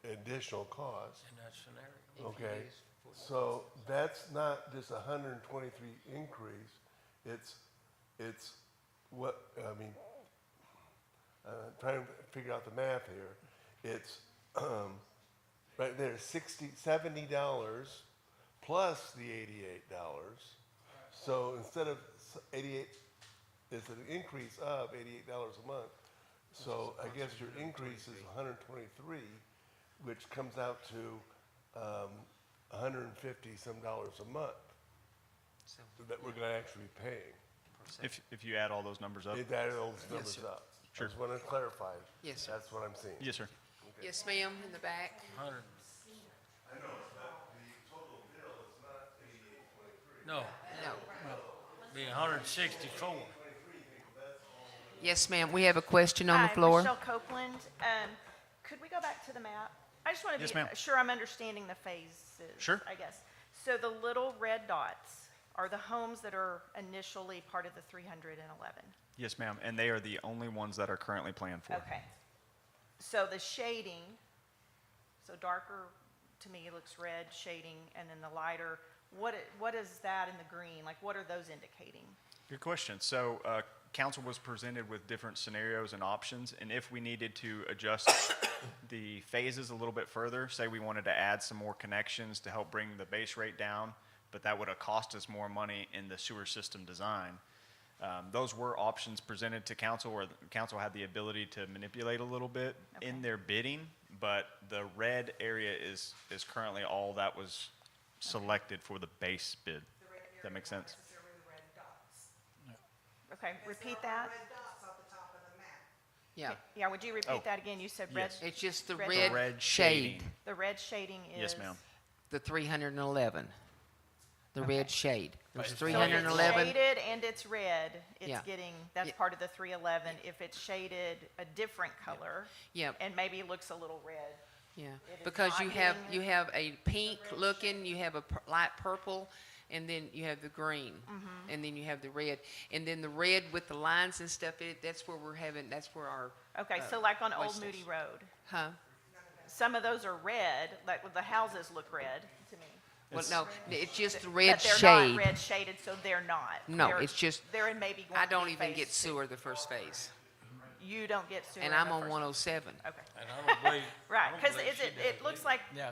additional costs. In that scenario. Okay, so that's not just a 123 increase, it's what, trying to figure out the math here, it's, right there, $70 plus the $88. So instead of 88, it's an increase of $88 a month. So I guess your increase is 123, which comes out to $150 some a month. that we're gonna actually be paying? If you add all those numbers up. If add those numbers sir. up. Sure. I just wanna clarify. Yes, sir. That's what I'm seeing. Yes, sir. Yes, ma'am, in the back. 100. I know, but the total bill is not 8823. No, No. be 164. Yes, ma'am, we have a question on the Hi, floor. Michelle Copeland. Could we go back to the map? I just want to Yes, be ma'am. sure I'm understanding the phases, Sure. I guess. So the little red dots are the homes that are initially part of the 311. Yes, ma'am, and they are the only ones that are currently planned for. Okay. So the shading, so darker to me looks red shading, and then the lighter, what is that in the green? Like, what are those indicating? Good question. So, council was presented with different scenarios and options, and if we needed to adjust the phases a little bit further, say we wanted to add some more connections to help bring the base rate down, but that would have cost us more money in the sewer system design. Those were options presented to council, where the council had the ability to manipulate a little bit in their bidding, but the red area is currently all that was selected for the base bid. Does that make sense? Okay, repeat that. Yeah, Yeah, would you repeat Oh, that again? You said red. yes. it's just the Red red red shade, shading. The red shading is. Yes, ma'am. the 311. The red shade. There's So if 311. it's shaded and it's red, it's Yeah. getting, that's Yeah. part of the 311. If it's shaded a different color. Yep. And maybe looks a little red. Yeah, It is because not you have, getting you have a pink looking, you have a light purple, and then you have the green, Mm-hmm. and then you have the red. And then the red with the lines and stuff, that's where we're having, that's where our, Okay, so like on Old oysters. Moody Road, huh? some of those are red, like the houses look red to me. Well, no, it's just the red But they're shade. not red shaded, so they're not. No, They're- it's just, They're in maybe going I to don't be even phase get two. sewer the first phase, You don't get sewer. and in I'm the on first- 107. Okay. And I don't believe. I Right, don't because believe is she it, does it looks like Yeah,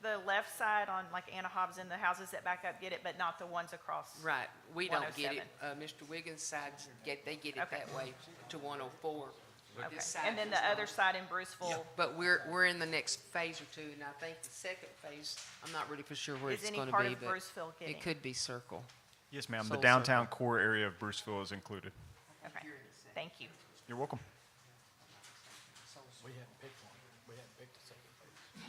the left side on like Anna Hobbs and the houses that back up get it, but not the ones across. Right, we don't get it. 107. Mr. Wiggins' side, they get it Okay. that way to 104. Okay. This side And then does the not. other side in Bruceville, But we're in the next phase or two, and I think the second phase, I'm not really for sure where Is it's any gonna part be, of but Bruceville getting- it could be Circle. Yes, ma'am. The Soul downtown core area of Bruceville is included. okay, thank you. You're welcome. We hadn't picked one. We hadn't picked the second phase.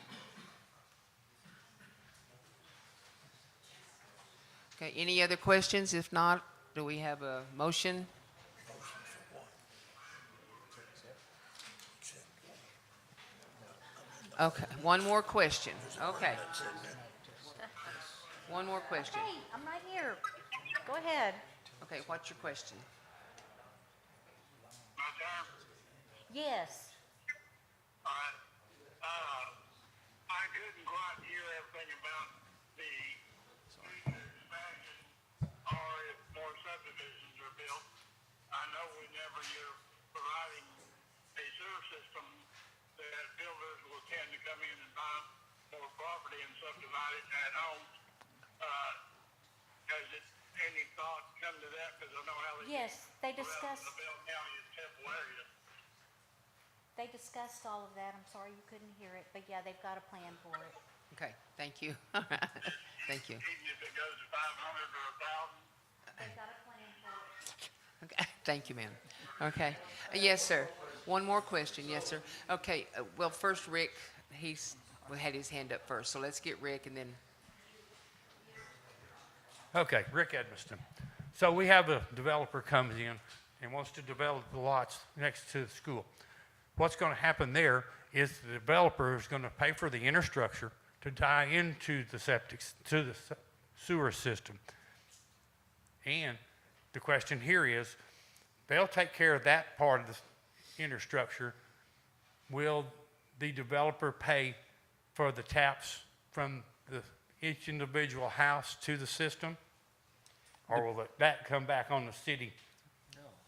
Okay, any other questions? If not, do we have a motion? Okay, one more question. Okay. One more question. Hey, I'm right here. Go ahead. Okay, what's your question? My turn? Yes. All right. I couldn't quite hear everything about the expansion or if more subdivisions are built. I know whenever you're providing a sewer system, that builders will tend to come in and buy more property and subdivide it and add homes. Has it any thought come to that? Because I know how they Yes, they around discussed, the Bell County and Temple area. they discussed all of that. I'm sorry you couldn't hear it, but yeah, they've got a plan for it. Okay, thank you. All right, thank you. Even if it goes to 500 or 1,000. They've got a plan for it. Okay, thank you, ma'am. Okay, yes, sir. One more question, yes, sir. Okay, well, first Rick, had his hand up first, so let's get Rick and then, Okay, Rick Edmiston. So we have a developer comes in and wants to develop the lots next to the school. What's going to happen there is the developer is going to pay for the infrastructure to tie into the to the sewer system. And the question here is, they'll take care of that part of the infrastructure. Will the developer pay for the taps from each individual house to the system? Or will that come back on the city?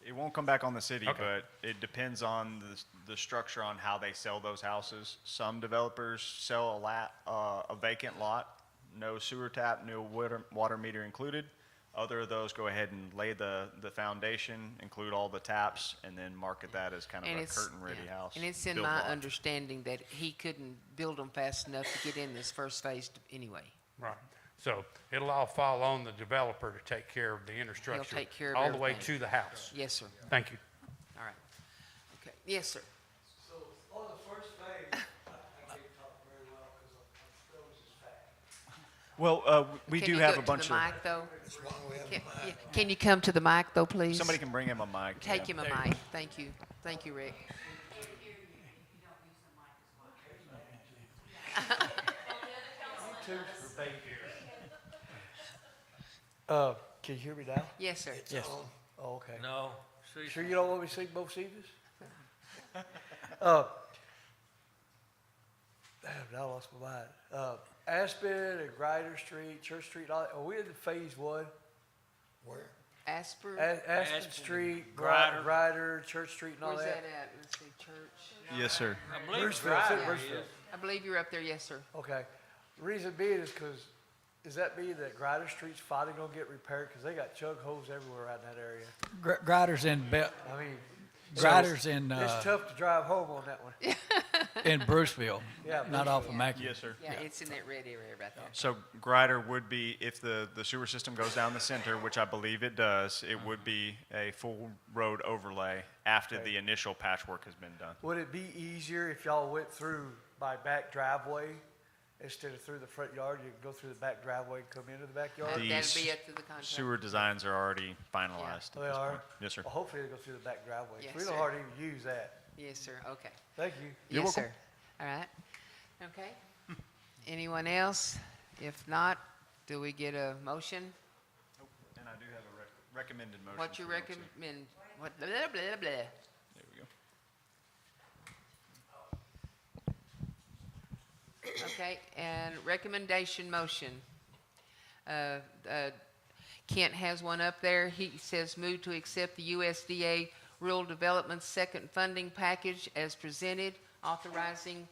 It won't come back on the city, Okay. but it depends on the structure on how they sell those houses. Some developers sell a vacant lot, no sewer tap, no water meter included. Other of those go ahead and lay the foundation, include all the taps, and then market that as kind of and a it's, curtain-ready yeah. house. And it's in build my lot. understanding that he couldn't build them fast enough to get in this first phase anyway. Right. So it'll all fall on the developer to take care of the infrastructure. take care of all the way everything. to the house. Yes, sir. Thank you. All right. Okay, yes, sir. So on the first phase, I can't talk very well because I'm still just fat. Well, we Can do you have go a to bunch the of. mic, though? Can you come to the mic, though, please? Somebody can bring him a mic. Take yeah. him a mic. Thank you. Thank you, Rick. Can you hear me now? Yes, sir. Yes. Oh, okay. No. Sure you don't want me to sing both seasons? Damn, now I lost my mind. Aspen and Grider Street, Church Street, and all that, are we in phase one? Where? Asper? Aspen Street, Grider. Grider, Church Street and all Where's that? that at? Let's see, church. Yes, sir. I believe Bruceville, it's in Grider Bruceville. is. I believe you're up there, yes, sir. Okay. The reason being is because, does that mean that Grider Street's finally gonna get repaired? Because they got chug holes everywhere around that area. Grider's in, I mean, Grider's in, it's tough to drive home on that one. in Bruceville, Yeah, not off of Yeah. Mackey. Yes, sir. Yeah, it's in that red area right there. So Grider would be, if the sewer system goes down the center, which I believe it does, it would be a full road overlay after the initial patchwork has been done. Would it be easier if y'all went through my back driveway instead of through the front yard? You can go through the back driveway and come into the backyard? That'd These be up to the contractor. sewer designs are already finalized Oh, at they this are? point. Yes, sir. Well, hopefully they go through the back driveway. Yes, We don't sir. hardly even use that. Yes, sir. Okay. Thank you. You're Yes, welcome. sir. All right. Okay. Anyone else? If not, do we get a motion? And I do have a recommended motion. What you for next week. recommend? What, blah, blah, blah. There we go. Okay, and recommendation motion. Kent has one up there. He says, move to accept the USDA Rural Development Second Funding Package as presented, authorizing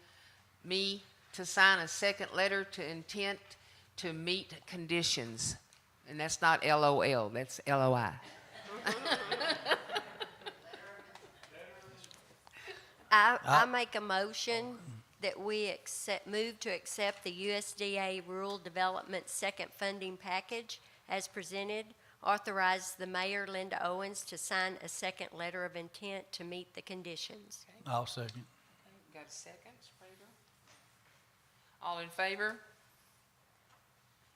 me to sign a second letter to intent to meet conditions. And that's not LOL, that's LOI. I make a motion that we move to accept the USDA Rural Development Second Funding Package as presented, authorize the mayor, Linda Owens, to sign a second letter of intent to meet the conditions. I'll second. Got a second, Sprader? All in favor?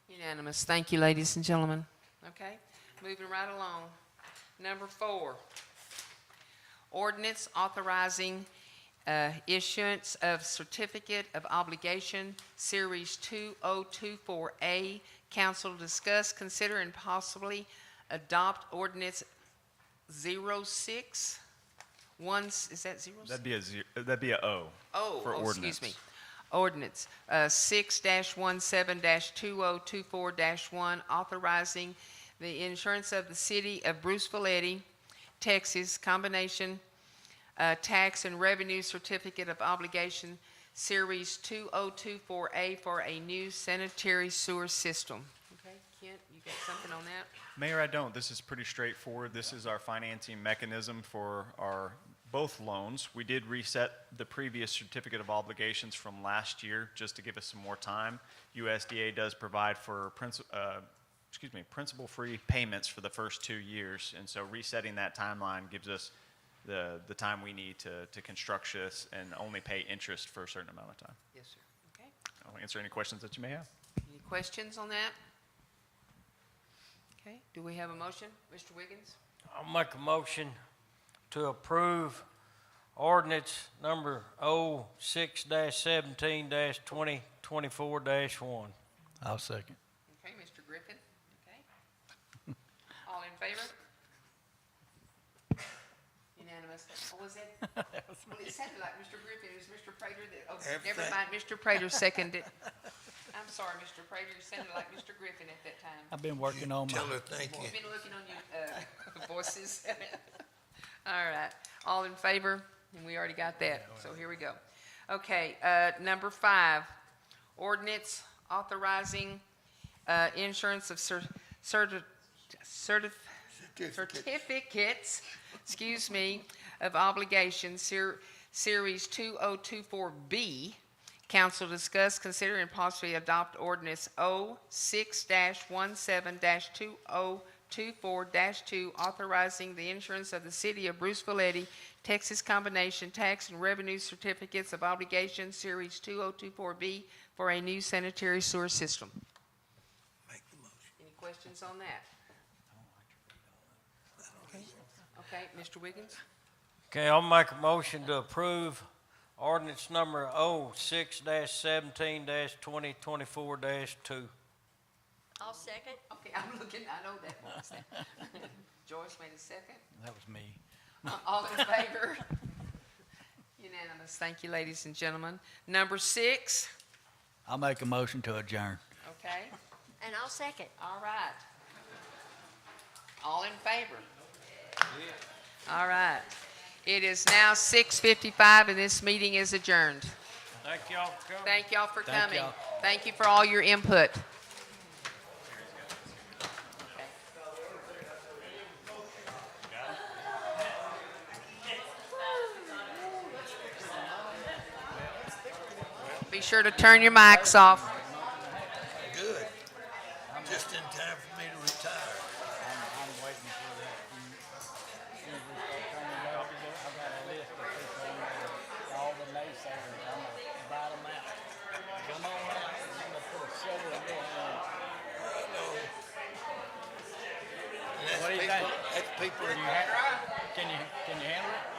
Unanimous. Thank you, ladies and gentlemen. Okay, moving right along. Number 4, ordinance authorizing issuance of certificate of obligation, Series 2024A. Council to discuss, consider, and possibly adopt ordinance 06. Is that 06? That'd be a O. Oh, for ordinance. excuse me. Ordinance 6-17-2024-1, authorizing the insurance of the city of Bruceville-Eddy, Texas, combination tax and revenue certificate of obligation, Series 2024A, for a new sanitary sewer system. Okay, Kent, you got something on that? Mayor, I don't. This is pretty straightforward. This is our financing mechanism for our both loans. We did reset the previous certificate of obligations from last year just to give us some more time. USDA does provide for principal-free payments for the first 2 years, and so resetting that timeline gives us the time we need to construct this and only pay interest for a certain amount of time. Yes, sir. Okay. I'll answer any questions that you may have. Any questions on that? Okay, do we have a motion? Mr. Wiggins? I'll make a motion to approve ordinance number 06-17-2024-1. I'll second. Okay, Mr. Griffin? Okay. All in favor? Unanimous. What was it? Well, it sounded like Mr. Griffin. It was Mr. Prater that, never mind, Mr. Prater seconded. I'm sorry, Mr. Prater. You sounded like Mr. Griffin at that time. I've been working on my. You've been looking on your voices. All right. All in favor? And we already got that. So here we go. Okay, number 5, ordinance authorizing insurance of certificates, of obligation, Series 2024B, Council discuss, consider, and possibly adopt ordinance 06-17-2024-2, authorizing the issuance of the City of Bruceville-Eddy, Texas Combination Tax and Revenue Certificates of Obligation, Series 2024B, for a new sanitary sewer system. Any questions on that? Okay, Mr. Wiggins? Okay, I'll make a motion to approve ordinance number 06-17-2024-2. I'll second. Okay, I'm looking, I know that one. Joyce made a second. That was me. All in favor? Unanimous. Thank you, ladies and gentlemen. Number 6, I'll make a motion to adjourn. okay, And I'll second. all right. All in favor? All right. It is now 6:55 and this meeting is adjourned. Thank y'all for coming. Thank y'all for Thank coming. y'all. Thank you for all your input. Be sure to turn your mics off. Good. Just in time for me to retire. I'm waiting for that. As soon as we start turning it up, I've got a list of people on there, all the naysayers. I'm going to invite them out. Come on out. I'm going to put a shovel in your hand. I know. What do you think? That's people. Can you handle it?